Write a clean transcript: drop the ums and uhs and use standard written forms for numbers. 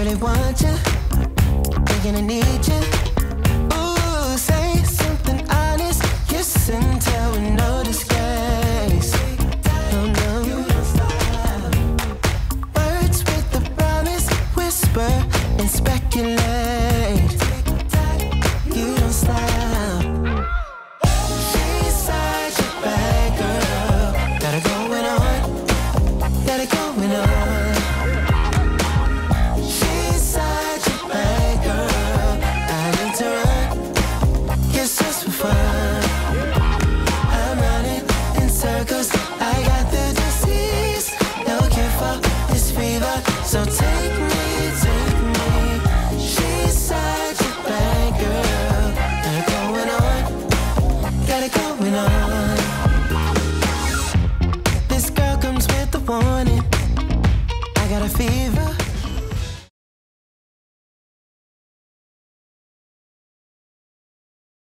really want you, thinking I need you. Ooh, say something honest, kiss and tell with no disguise. No, no. Words with a promise, whisper and speculate. You don't stop. She's such a bad girl. Got it going on. Got it going on. She's such a bad girl. I need to run. Yes, just for fun. I'm running in circles. I got the disease. No cure for this fever. So take me, take me. She's such a bad girl. Got it going on. Got it going on. This girl comes with the warning.